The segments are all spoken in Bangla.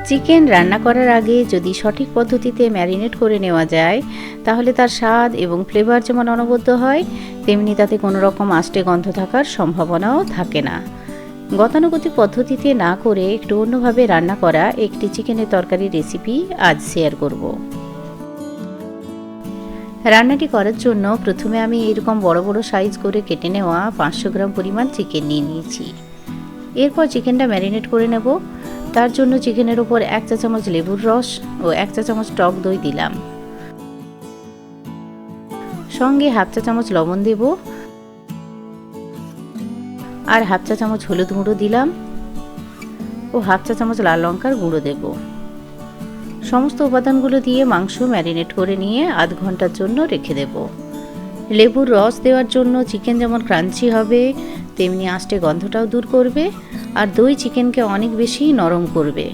চিকেন রান্না করার আগে যদি সঠিক পদ্ধতিতে ম্যারিনেট করে নেওয়া যায় তাহলে তার স্বাদ এবং ফ্লেভার যেমন অনবদ্য হয়, তেমনি তাতে কোনো রকম আষ্টে গন্ধ থাকার সম্ভাবনাও থাকে না। গতানুগতিক পদ্ধতিতে না করে একটু অন্যভাবে রান্না করা একটি চিকেনের তরকারির রেসিপি আজ শেয়ার করব। রান্নাটি করার জন্য প্রথমে আমি এরকম বড় বড় সাইজ করে কেটে নেওয়া 500 গ্রাম পরিমাণ চিকেন নিয়ে নিয়েছি। এরপর চিকেনটা ম্যারিনেট করে নেব। তার জন্য চিকেনের উপর 1 চা চামচ লেবুর রস ও 1 চা চামচ টক দই দিলাম। সঙ্গে 1/2 চা চামচ লবণ দেব আর 1/2 চা চামচ হলুদ গুঁড়ো দিলাম ও 1/2 চা চামচ লাল লঙ্কার গুঁড়ো দেব। সমস্ত উপাদানগুলো দিয়ে মাংস ম্যারিনেট করে নিয়ে আধ ঘন্টার জন্য রেখে দেব। লেবুর রস দেওয়ার জন্য চিকেন যেমন ক্রাঞ্চি হবে তেমনি আষ্টে গন্ধটাও দূর করবে আর দই চিকেনকে অনেক বেশি নরম করবে।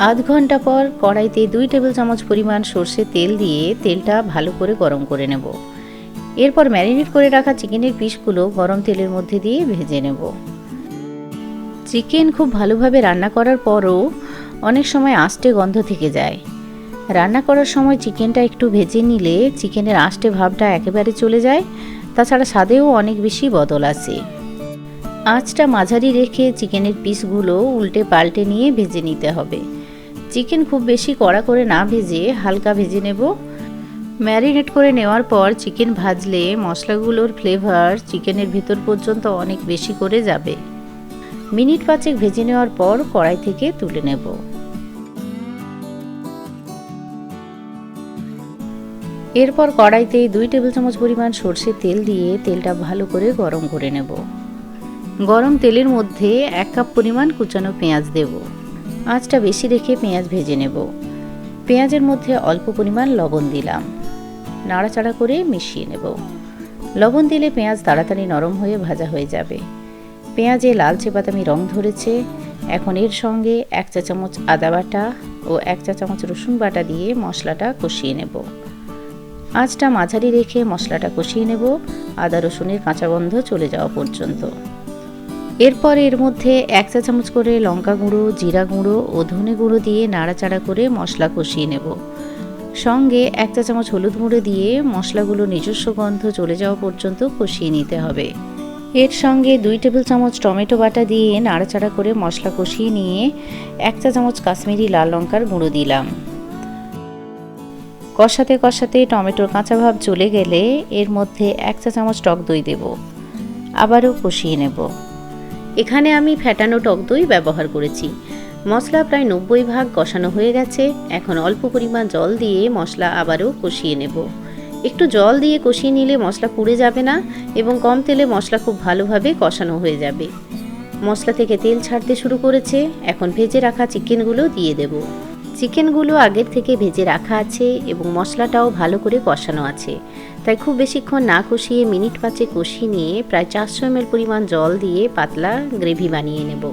আধ ঘন্টা পর কড়াইতে 2 টেবিল চামচ পরিমাণ সর্ষের তেল দিয়ে তেলটা ভালো করে গরম করে নেব। এরপর ম্যারিনেট করে রাখা চিকেনের পিসগুলো গরম তেলের মধ্যে দিয়ে ভেজে নেব। চিকেন খুব ভালোভাবে রান্না করার পরও অনেক সময় আষ্টে গন্ধ থেকে যায়। রান্না করার সময় চিকেনটা একটু ভেজে নিলে চিকেনের আষ্টে ভাবটা একেবারে চলে যায়, তাছাড়া স্বাদেও অনেক বেশি বদল আসে। আঁচটা মাঝারি রেখে চিকেনের পিসগুলো উল্টে পাল্টে নিয়ে ভেজে নিতে হবে। চিকেন খুব বেশি কড়া করে না ভেজে হালকা ভেজে নেব। ম্যারিনেট করে নেওয়ার পর চিকেন ভাজলে মশলাগুলোর ফ্লেভার চিকেনের ভেতর পর্যন্ত অনেক বেশি করে যাবে। মিনিট 5 ভেজে নেওয়ার পর কড়াই থেকে তুলে নেব। এরপর কড়াইতে 2 টেবিল চামচ পরিমাণ সর্ষের তেল দিয়ে তেলটা ভালো করে গরম করে নেব। গরম তেলের মধ্যে 1 কাপ পরিমাণ কুচানো পেঁয়াজ দেব। আঁচটা বেশি রেখে পেঁয়াজ ভেজে নেব। পেঁয়াজের মধ্যে অল্প পরিমাণ লবণ দিলাম। নাড়াচাড়া করে মিশিয়ে নেব। লবণ দিলে পেঁয়াজ তাড়াতাড়ি নরম হয়ে ভাজা হয়ে যাবে। পেঁয়াজে লালচে বাদামি রং ধরেছে। এখন এর সঙ্গে 1 চা চামচ আদা বাটা ও 1 চা চামচ রসুন বাটা দিয়ে মশলাটা কষিয়ে নেব। আঁচটা মাঝারি রেখে মশলাটা কষিয়ে নেব আদা রসুনের কাঁচা গন্ধ চলে যাওয়া পর্যন্ত। এরপর এর মধ্যে 1 চা চামচ করে লঙ্কা গুঁড়ো, জিরা গুঁড়ো ও ধনে গুঁড়ো দিয়ে নাড়াচাড়া করে মশলা কষিয়ে নেব। সঙ্গে 1 চা চামচ হলুদ গুঁড়ো দিয়ে মশলাগুলো নিজস্ব গন্ধ চলে যাওয়া পর্যন্ত কষিয়ে নিতে হবে। এর সঙ্গে 2 টেবিল চামচ টমেটো বাটা দিয়ে নাড়াচাড়া করে মশলা কষিয়ে নিয়ে 1 চা চামচ কাশ্মীরি লাল লঙ্কার গুঁড়ো দিলাম। কষাতে কষাতে টমেটোর কাঁচা ভাব চলে গেলে এর মধ্যে 1 চা চামচ টক দই দেব। আবারও কষিয়ে নেব। এখানে আমি ফ্যাটানো টক দই ব্যবহার করেছি। মশলা প্রায় 90% কষানো হয়ে গেছে। এখন অল্প পরিমাণ জল দিয়ে মশলা আবারও কষিয়ে নেব। একটু জল দিয়ে কষিয়ে নিলে মশলা পুড়ে যাবে না এবং কম তেলে মশলা খুব ভালোভাবে কষানো হয়ে যাবে। মশলা থেকে তেল ছাড়তে শুরু করেছে। এখন ভেজে রাখা চিকেনগুলো দিয়ে দেব। চিকেনগুলো আগের থেকে ভেজে রাখা আছে এবং মশলাটাও ভালো করে কষানো আছে, তাই খুব বেশিক্ষণ না কষিয়ে মিনিট 5 কষিয়ে নিয়ে প্রায় 400 ml পরিমাণ জল দিয়ে পাতলা গ্রেভি বানিয়ে নেব।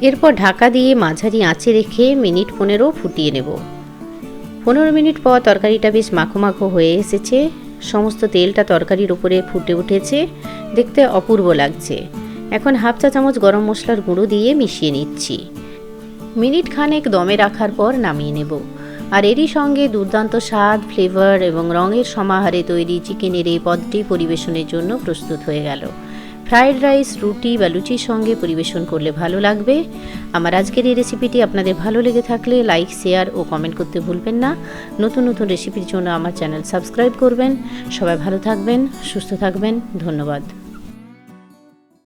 এরপর ঢাকা দিয়ে মাঝারি আঁচে রেখে মিনিট 15 ফুটিয়ে নেব। 15 মিনিট পর তরকারিটা বেশ মাখো মাখো হয়ে এসেছে। সমস্ত তেলটা তরকারির উপরে ফুটে উঠেছে, দেখতে অপূর্ব লাগছে। এখন 1/2 চা চামচ গরম মশলার গুঁড়ো দিয়ে মিশিয়ে নিচ্ছি। মিনিট খানেক দমে রাখার পর নামিয়ে নেব। আর এরই সঙ্গে দুর্দান্ত স্বাদ, ফ্লেভার এবং রঙের সমাহারে তৈরি চিকেনের এই পদটি পরিবেশনের জন্য প্রস্তুত হয়ে গেল। ফ্রাইড রাইস, রুটি বা লুচির সঙ্গে পরিবেশন করলে ভালো লাগবে। আমার আজকের এই রেসিপিটি আপনাদের ভালো লেগে থাকলে লাইক, শেয়ার ও কমেন্ট করতে ভুলবেন না। নতুন নতুন রেসিপির জন্য আমার চ্যানেল সাবস্ক্রাইব করবেন। সবাই ভালো থাকবেন, সুস্থ থাকবেন। ধন্যবাদ।